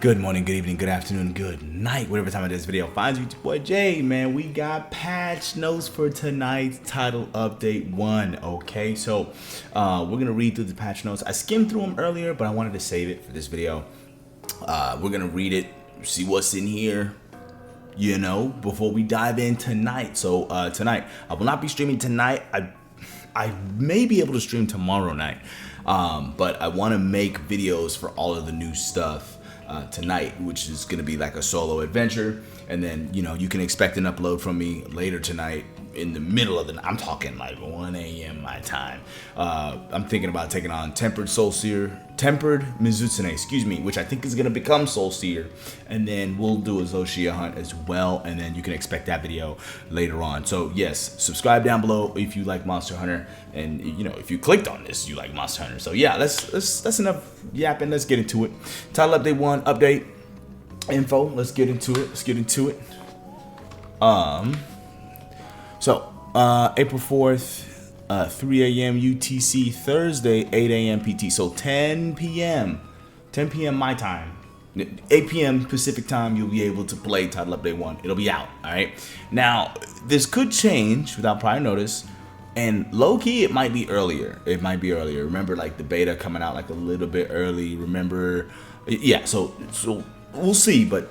Good morning, good evening, good afternoon, good night, whatever time of this video finds you. It's your boy Jay, man. We got patch notes for tonight's title update 1. Okay, so we're gonna read through the patch notes. I skimmed through them earlier, but I wanted to save it for this video. We're gonna read it, see what's in here, you know, before we dive in tonight. So tonight, I will not be streaming tonight. I may be able to stream tomorrow night, but I want to make videos for all of the new stuff tonight, which is going to be like a solo adventure, and then you can expect an upload from me later tonight in the middle of the night. I'm talking like 1 a.m. my time. I'm thinking about taking on Tempered Mizutsune, excuse me, which I think is going to become Soul Seer, and then we'll do a Zoshia hunt as well, and then you can expect that video later on. So yes, subscribe down below if you like Monster Hunter, and if you clicked on this, you like Monster Hunter. So yeah, that's enough yapping. Let's get into it. Title update 1 update info. Let's get into it. So April 4th, 3 a.m. UTC, Thursday, 8 a.m. PT. So 10 p.m. my time, 8 p.m. Pacific time, you'll be able to play Title Update 1. It'll be out, all right? Now, this could change without prior notice, and low-key, it might be earlier. Remember, like, the beta coming out, like, a little bit early. Remember, yeah, so we'll see, but,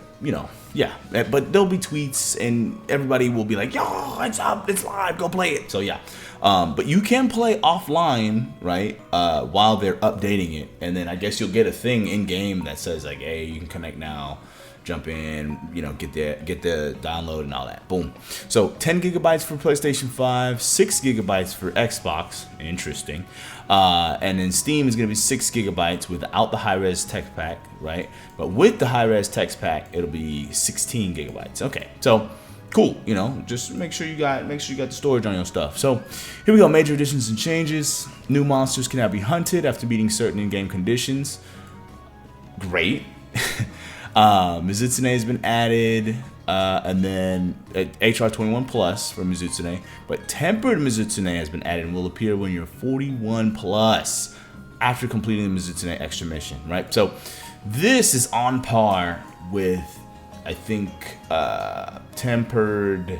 yeah, but there'll be tweets and everybody will be like, yo, it's up, it's live, go play it. So yeah, but you can play offline, right, while they're updating it, and then I guess you'll get a thing in game that says like, hey, you can connect now, jump in, get the download and all that. Boom. So 10 gigabytes for PlayStation 5, 6 gigabytes for Xbox. Interesting. And then Steam is going to be 6 gigabytes without the high-res text pack, right? But with the high-res text pack, it'll be 16 gigabytes. Okay, so cool. Just make sure you got the storage on your stuff. So here we go. Major additions and changes. New monsters can now be hunted after meeting certain in-game conditions. Great. Mizutsune has been added, and then HR 21 plus for Mizutsune, but Tempered Mizutsune has been added and will appear when you're 41 plus after completing the Mizutsune extra mission, right? So this is on par with, I think, Tempered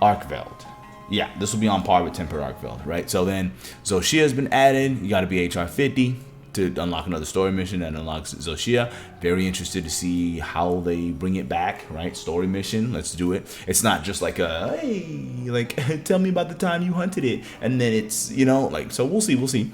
Arkveld. Yeah, this will be on par with Tempered Arkveld, right? So then Zoshia has been added. You got to be HR 50 to unlock another story mission that unlocks Zoshia. Very interested to see how they bring it back, right? Story mission, let's do it. It's not just like a, hey, like, tell me about the time you hunted it, and then it's, like, so we'll see.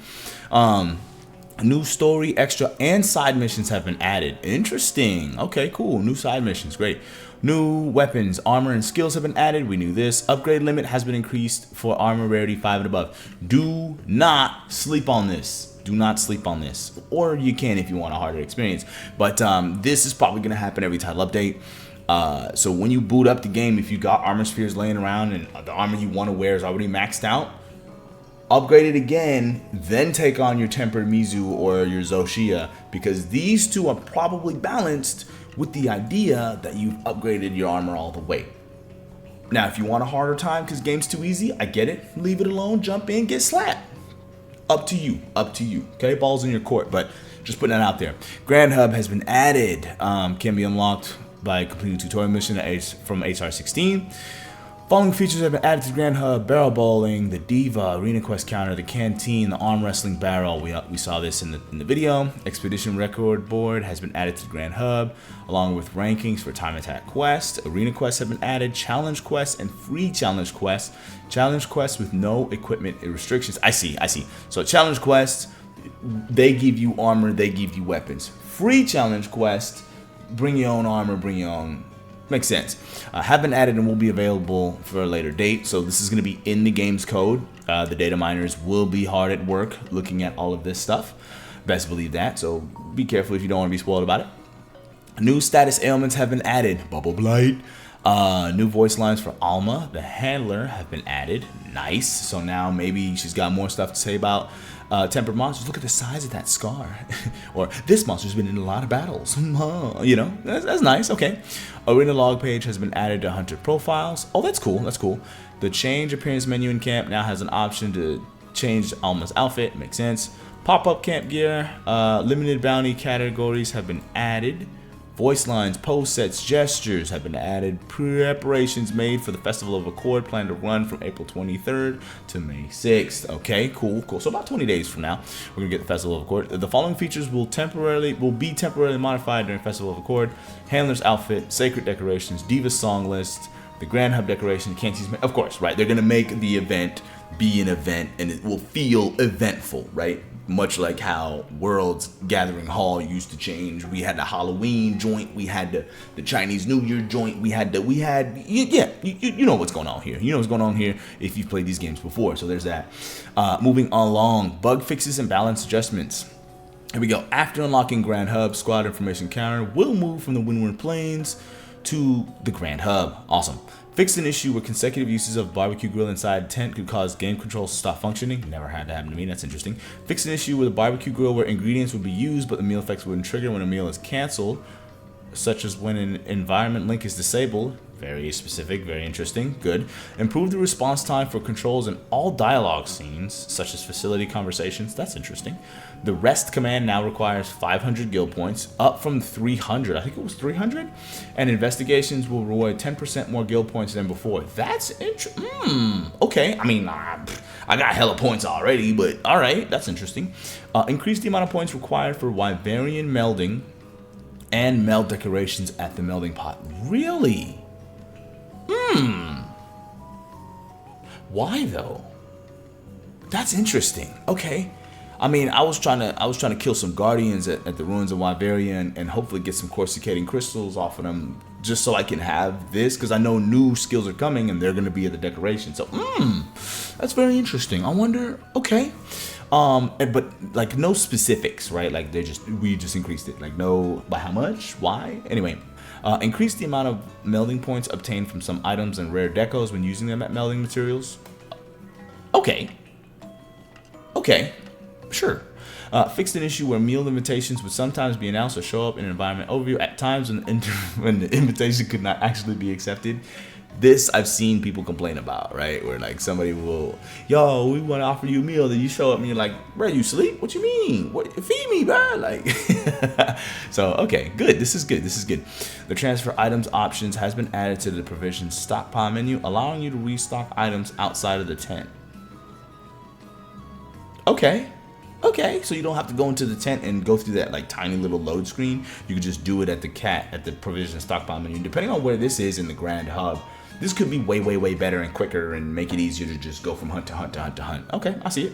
New story, extra, and side missions have been added. Interesting. Okay, cool. New side missions, great. New weapons, armor, and skills have been added. We knew this. Upgrade limit has been increased for armor rarity 5 and above. Do not sleep on this. Do not sleep on this, or you can if you want a harder experience. But this is probably going to happen every title update. So when you boot up the game, if you got armor spheres laying around and the armor you want to wear is already maxed out, upgrade it again, then take on your Tempered Mizu or your Zoshia, because these two are probably balanced with the idea that you've upgraded your armor all the way. Now, if you want a harder time because game's too easy, I get it. Leave it alone, jump in, get slapped. Up to you, okay? Ball's in your court, but just putting that out there. Grand Hub has been added, can be unlocked by completing a tutorial mission from HR 16. Following features have been added to Grand Hub: barrel bowling, the Diva, Arena Quest counter, the canteen, the arm wrestling barrel. We saw this in the video. Expedition record board has been added to the Grand Hub, along with rankings for time attack quests. Arena quests have been added, challenge quests, and free challenge quests. Challenge quests with no equipment restrictions. I see. So challenge quests, they give you armor, they give you weapons. Free challenge quests, bring your own armor, bring your own. Makes sense. Have been added and will be available for a later date. So this is going to be in the game's code. The data miners will be hard at work looking at all of this stuff. Best believe that. So be careful if you don't want to be spoiled about it. New status ailments have been added. Bubble Blight. New voice lines for Alma, the handler, have been added. Nice. So now maybe she's got more stuff to say about tempered monsters. Look at the size of that scar. Or this monster's been in a lot of battles. That's nice. Okay. Arena log page has been added to hunter profiles. Oh, that's cool. The change appearance menu in camp now has an option to change Alma's outfit. Makes sense. Pop-up camp gear, limited bounty categories have been added. Voice lines, pose sets, gestures have been added. Preparations made for the Festival of Accord planned to run from April 23rd to May 6th. Okay, cool. So about 20 days from now, we're gonna get the Festival of Accord. The following features will be temporarily modified during Festival of Accord: Handler's outfit, sacred decorations, Diva song list, the Grand Hub decoration, Canty's. Of course, right? They're gonna make the event be an event, and it will feel eventful, right? Much like how World's Gathering Hall used to change. We had the Halloween joint, we had the Chinese New Year joint, you know what's going on here. You know what's going on here if you've played these games before. So there's that. Moving along, bug fixes and balance adjustments. Here we go. After unlocking Grand Hub, squad information counter will move from the Windward Plains to the Grand Hub. Awesome. Fixed an issue where consecutive uses of barbecue grill inside tent could cause game controls to stop functioning. Never had to happen to me. That's interesting. Fixed an issue with a barbecue grill where ingredients would be used, but the meal effects wouldn't trigger when a meal is canceled, such as when an environment link is disabled. Very specific, very interesting. Good. Improve the response time for controls in all dialogue scenes, such as facility conversations. That's interesting. The rest command now requires 500 guild points, up from 300. I think it was 300. And investigations will reward 10% more guild points than before. That's interesting. Okay. I mean, I got hella points already, but all right. That's interesting. Increase the amount of points required for Wyverian melding and meld decorations at the melding pot. Really? Why though? That's interesting. Okay. I mean, I was trying to kill some guardians at the ruins of Wyveria and hopefully get some coruscating crystals off of them, just so I can have this, because I know new skills are coming and they're going to be at the decoration. So, that's very interesting. I wonder. Okay. But like no specifics, right? Like we just increased it. Like no, by how much? Why? Anyway. Increase the amount of melding points obtained from some items and rare decos when using them at melding materials. Okay. Sure. Fixed an issue where meal invitations would sometimes be announced or show up in an environment overview at times when the invitation could not actually be accepted. This I've seen people complain about, right? Where like somebody will, yo, we want to offer you a meal, then you show up and you're like, bro, you sleep? What you mean? What, feed me, bro? Like, so okay, good. This is good. The transfer items options has been added to the provision stockpile menu, allowing you to restock items outside of the tent. Okay, so you don't have to go into the tent and go through that like tiny little load screen. You can just do it at the provision stockpile menu. Depending on where this is in the Grand Hub, this could be way better and quicker and make it easier to just go from hunt to hunt to hunt to hunt. Okay, I see it.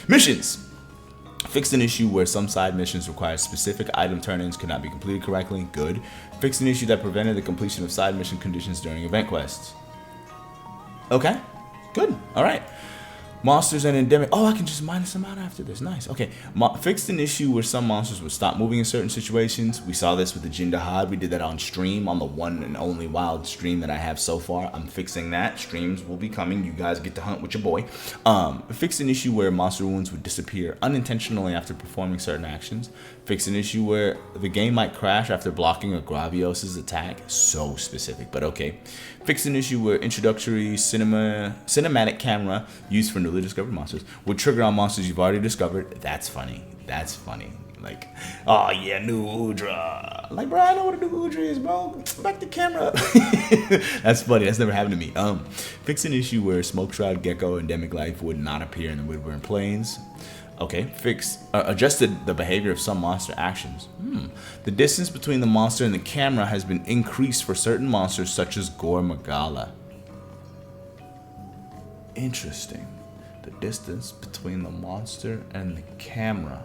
Missions. Fixed an issue where some side missions require specific item turn-ins could not be completed correctly. Good. Fixed an issue that prevented the completion of side mission conditions during event quests. Okay, good. All right. Monsters and endemic. Oh, I can just minus them out after this. Nice. Okay. Fixed an issue where some monsters would stop moving in certain situations. We saw this with the Jindahad. We did that on stream, on the one and only wild stream that I have so far. I'm fixing that. Streams will be coming. You guys get to hunt with your boy. Fixed an issue where monster wounds would disappear unintentionally after performing certain actions. Fixed an issue where the game might crash after blocking a Gravios' attack. So specific, but okay. Fixed an issue where introductory cinematic camera used for newly discovered monsters would trigger on monsters you've already discovered. That's funny. Like, oh yeah, new Udra. Like, bro, I know what a new Udra is, bro. Back the camera up. That's funny. That's never happened to me. Fix an issue where Smoke Shroud Gecko endemic life would not appear in the Woodburn Plains. Okay, adjusted the behavior of some monster actions. The distance between the monster and the camera has been increased for certain monsters such as Gore Magala. Interesting. The distance between the monster and the camera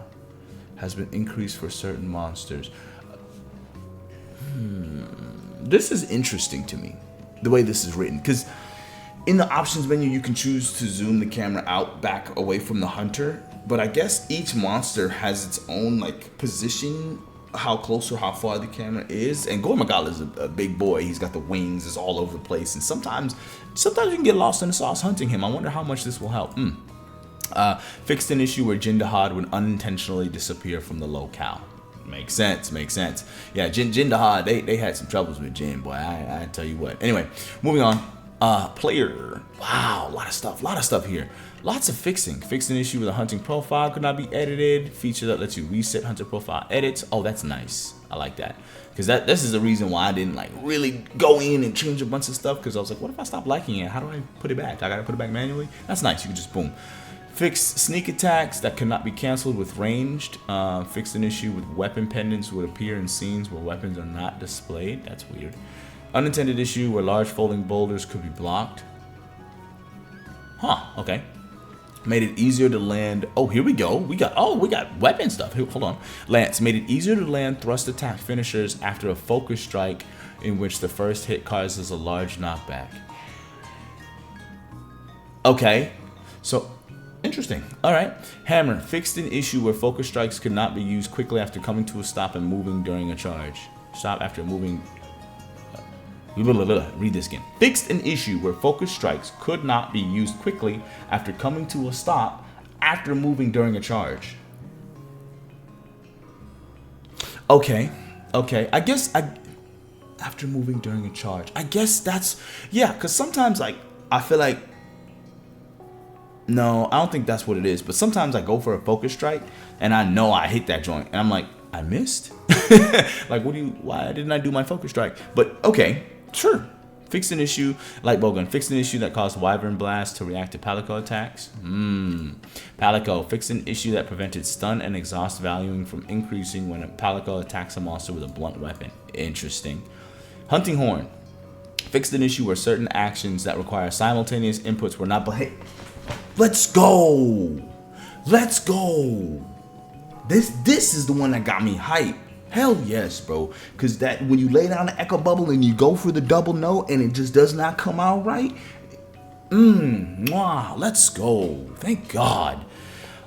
has been increased for certain monsters. This is interesting to me, the way this is written, because in the options menu you can choose to zoom the camera out back away from the hunter, but I guess each monster has its own like position, how close or how far the camera is. And Gore Magala is a big boy. He's got the wings, it's all over the place, and sometimes you can get lost in the sauce hunting him. I wonder how much this will help. Fixed an issue where Jindahad would unintentionally disappear from the locale. Makes sense. Yeah, Jindahad, they had some troubles with Jin, boy. I tell you what. Anyway, moving on. Player. Wow, a lot of stuff here. Lots of fixing. Fixed an issue with a hunting profile could not be edited. Feature that lets you reset hunter profile edits. Oh, that's nice. I like that. Because this is the reason why I didn't like really go in and change a bunch of stuff. Because I was like, what if I stop liking it? How do I put it back? I gotta put it back manually? That's nice. You can just boom. Fixed sneak attacks that cannot be canceled with ranged. Fixed an issue with weapon pendants would appear in scenes where weapons are not displayed. That's weird. Unintended issue where large folding boulders could be blocked. Huh, okay. Made it easier to land. Oh, here we go. We got weapon stuff. Hold on. Lance made it easier to land thrust attack finishers after a focus strike in which the first hit causes a large knockback. Okay. So, interesting. All right. Hammer fixed an issue where focus strikes could not be used quickly after coming to a stop and moving during a charge. Stop after moving. Read this again. Fixed an issue where focus strikes could not be used quickly after coming to a stop after moving during a charge. Okay. I guess after moving during a charge. I guess that's, yeah, because sometimes like I feel like, no, I don't think that's what it is. But sometimes I go for a focus strike and I know I hit that joint and I'm like, I missed. Like, why didn't I do my focus strike? But okay. Sure. Fixed an issue, light bowgun. Fixed an issue that caused Wyvern Blast to react to Palico attacks. Palico. Fixed an issue that prevented stun and exhaust valuing from increasing when a Palico attacks a monster with a blunt weapon. Interesting. Hunting Horn. Fixed an issue where certain actions that require simultaneous inputs were not. Hey, let's go. This is the one that got me hyped. Hell yes, bro. Because that when you lay down the echo bubble and you go for the double note and it just does not come out right. Let's go. Thank God.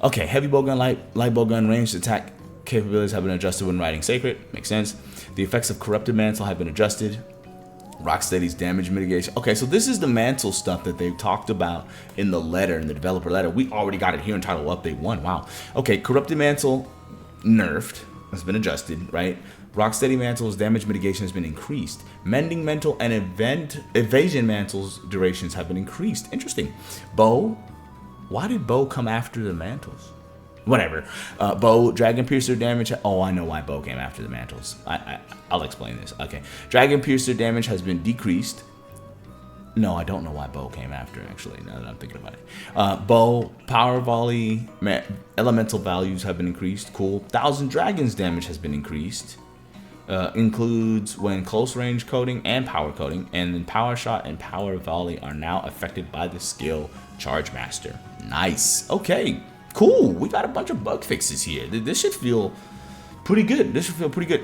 Okay, heavy bowgun, light bowgun, ranged attack capabilities have been adjusted when riding sacred. Makes sense. The effects of corrupted mantle have been adjusted. Rocksteady's damage mitigation. Okay, so this is the mantle stuff that they talked about in the letter, in the developer letter. We already got it here in Title Update 1. Wow. Okay, corrupted mantle nerfed. Has been adjusted, right? Rocksteady mantle's damage mitigation has been increased. Mending mantle and evasion mantle's durations have been increased. Interesting. Bow. Why did bow come after the mantles? Whatever. Bow, dragon piercer damage. Oh, I know why bow came after the mantles. I'll explain this. Okay. Dragon piercer damage has been decreased. No, I don't know why bow came after, actually, now that I'm thinking about it. Bow, power volley, elemental values have been increased. Cool. 1,000 dragons damage has been increased. Includes when close range coding and power coding. And then power shot and power volley are now affected by the skill Charge Master. Nice. Okay, cool. We got a bunch of bug fixes here. This should feel pretty good.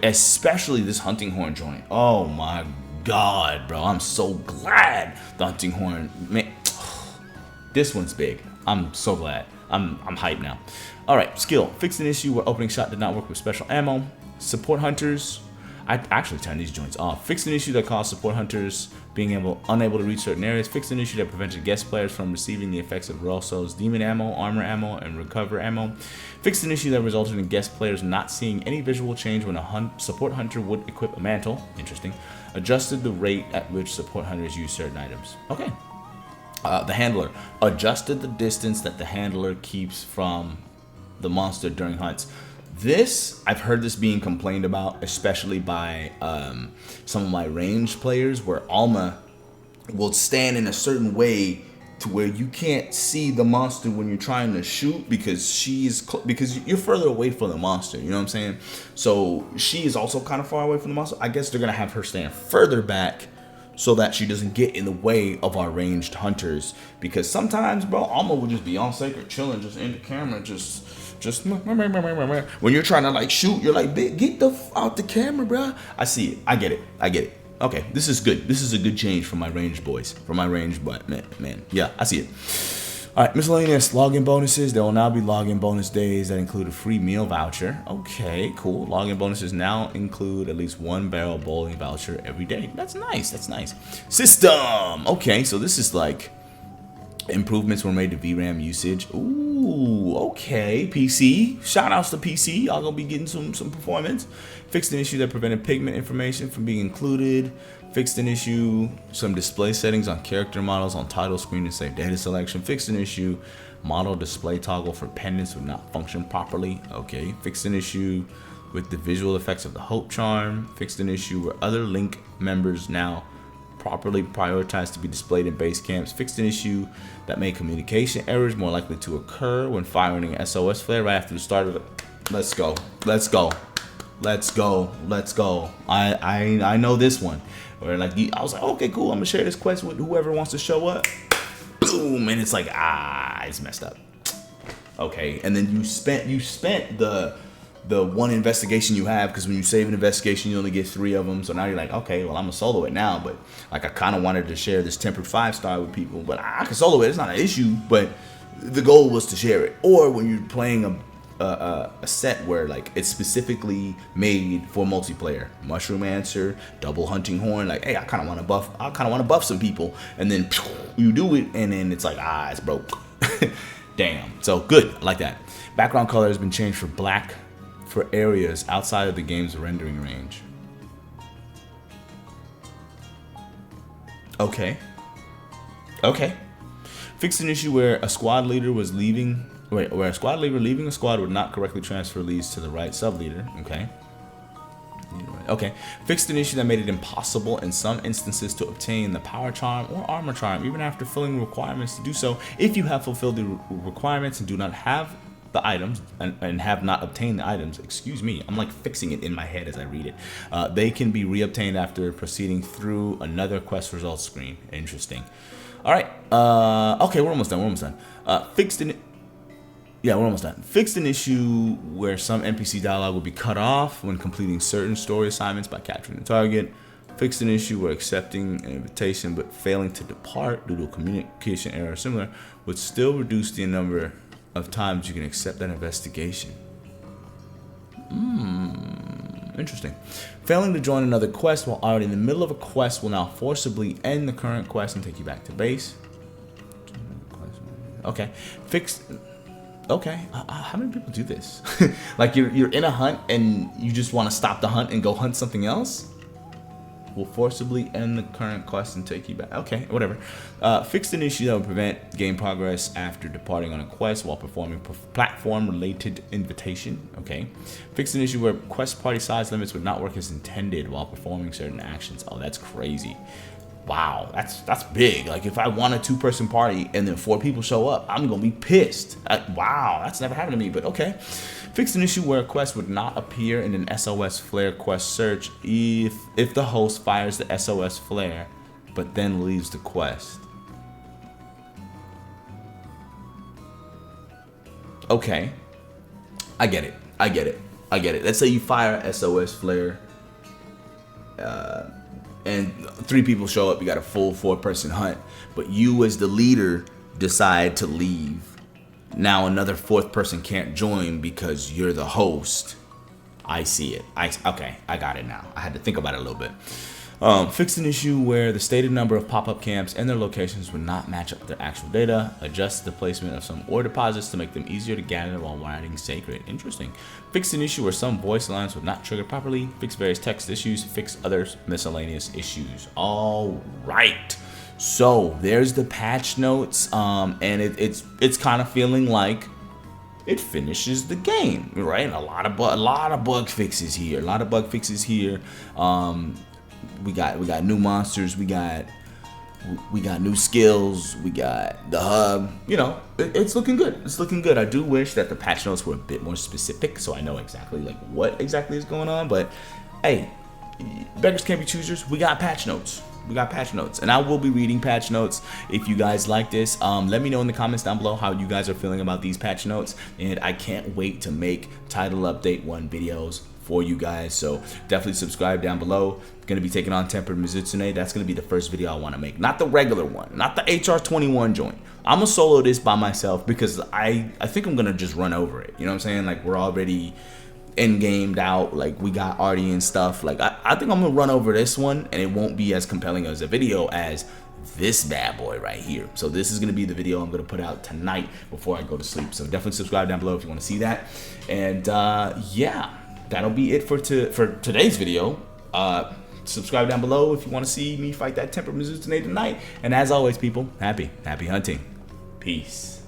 Especially this hunting horn joint. Oh my God, bro, I'm so glad the hunting horn, man. This one's big. I'm so glad. I'm hyped now. All right, skill. Fixed an issue where opening shot did not work with special ammo. Support hunters. I actually turned these joints off. Fixed an issue that caused support hunters being unable to reach certain areas. Fixed an issue that prevented guest players from receiving the effects of Roso's demon ammo, armor ammo, and recover ammo. Fixed an issue that resulted in guest players not seeing any visual change when a support hunter would equip a mantle. Interesting. Adjusted the rate at which support hunters use certain items. Okay. The handler. Adjusted the distance that the handler keeps from the monster during hunts. This, I've heard this being complained about, especially by some of my ranged players, where Alma will stand in a certain way to where you can't see the monster when you're trying to shoot because because you're further away from the monster, you know what I'm saying? So she is also kind of far away from the monster. I guess they're gonna have her stand further back so that she doesn't get in the way of our ranged hunters. Because sometimes, bro, Alma will just be on sacred chilling, just in the camera, just when you're trying to like shoot, you're like, get the out the camera, bro. I see it. I get it. Okay, this is good. This is a good change for my ranged boys. For my ranged man. Yeah, I see it. All right, miscellaneous login bonuses. There will now be login bonus days that include a free meal voucher. Okay, cool. Login bonuses now include at least one barrel bowling voucher every day. That's nice. System. Okay, so this is like improvements were made to VRAM usage. Ooh, okay. PC. Shout outs to PC. Y'all gonna be getting some performance. Fixed an issue that prevented pigment information from being included. Fixed an issue, some display settings on character models on title screen to save data selection. Fixed an issue, model display toggle for pendants would not function properly. Okay. Fixed an issue with the visual effects of the Hope Charm. Fixed an issue where other Link members now properly prioritized to be displayed in base camps. Fixed an issue that made communication errors more likely to occur when firing an SOS flare right after the start of it. Let's go. Let's go. Let's go. Let's go. I know this one. Where like I was like, okay, cool. I'm gonna share this quest with whoever wants to show up. Boom, and it's like it's messed up. Okay, and then you spent the one investigation you have, because when you save an investigation you only get 3 of them. So now you're like, okay, well I'm gonna solo it now, but like I kind of wanted to share this tempered 5-star with people, but I can solo it. It's not an issue, but the goal was to share it. Or when you're playing a set where like it's specifically made for multiplayer, Mushroom Answer, Double Hunting Horn, like, hey, I kind of want to buff some people, and then you do it, and then it's like, it's broke. Damn. So good, I like that. Background color has been changed for black for areas outside of the game's rendering range. Okay. Fixed an issue where a squad leader was leaving. Where a squad leader leaving a squad would not correctly transfer leads to the right sub-leader. Okay. Fixed an issue that made it impossible in some instances to obtain the power charm or armor charm, even after filling requirements to do so. If you have fulfilled the requirements and do not have the items and have not obtained the items, excuse me, I'm like fixing it in my head as I read it, they can be reobtained after proceeding through another quest results screen. Interesting. All right. Okay, we're almost done. We're almost done. Fixed an issue where some NPC dialogue will be cut off when completing certain story assignments by capturing the target. Fixed an issue where accepting an invitation but failing to depart due to a communication error or similar would still reduce the number of times you can accept that investigation. Interesting. Failing to join another quest while already in the middle of a quest will now forcibly end the current quest and take you back to base. Okay. Fixed. Okay, how many people do this? Like you're in a hunt and you just want to stop the hunt and go hunt something else? Will forcibly end the current quest and take you back. Okay, whatever. Fixed an issue that would prevent game progress after departing on a quest while performing platform-related invitation. Okay. Fixed an issue where quest party size limits would not work as intended while performing certain actions. Oh, that's crazy. Wow, that's big. Like if I want a 2-person party and then 4 people show up, I'm gonna be pissed. Wow, that's never happened to me, but okay. Fixed an issue where a quest would not appear in an SOS flare quest search if the host fires the SOS flare but then leaves the quest. Okay, I get it. Let's say you fire a SOS flare and 3 people show up, you got a full 4-person hunt, but you as the leader decide to leave. Now another 4th person can't join because you're the host. I see it. Okay, I got it now. I had to think about it a little bit. Fixed an issue where the stated number of pop-up camps and their locations would not match up their actual data. Adjust the placement of some ore deposits to make them easier to gather while riding sacred. Interesting. Fixed an issue where some voice lines would not trigger properly. Fixed various text issues. Fixed other miscellaneous issues. All right. So there's the patch notes, and it's kind of feeling like it finishes the game, right? A lot of bug fixes here. We got new monsters, we got new skills, we got the hub. You know, it's looking good. I do wish that the patch notes were a bit more specific, so I know exactly like what exactly is going on. But hey, beggars can't be choosers. We got patch notes. And I will be reading patch notes if you guys like this. Let me know in the comments down below how you guys are feeling about these patch notes, and I can't wait to make title update 1 videos for you guys. So definitely subscribe down below. Gonna be taking on Tempered Mizutsune. That's gonna be the first video I want to make, not the regular one, not the HR21 joint. I'm gonna solo this by myself because I think I'm gonna just run over it. You know what I'm saying? Like we're already end-gamed out, like we got Artie and stuff. Like I think I'm gonna run over this one, and it won't be as compelling as a video as this bad boy right here. So this is gonna be the video I'm gonna put out tonight before I go to sleep. So definitely subscribe down below if you want to see that. And yeah, that'll be it for today's video. subscribe down below if you want to see me fight that Temper Mizutsune tonight. And as always, people, happy hunting. Peace.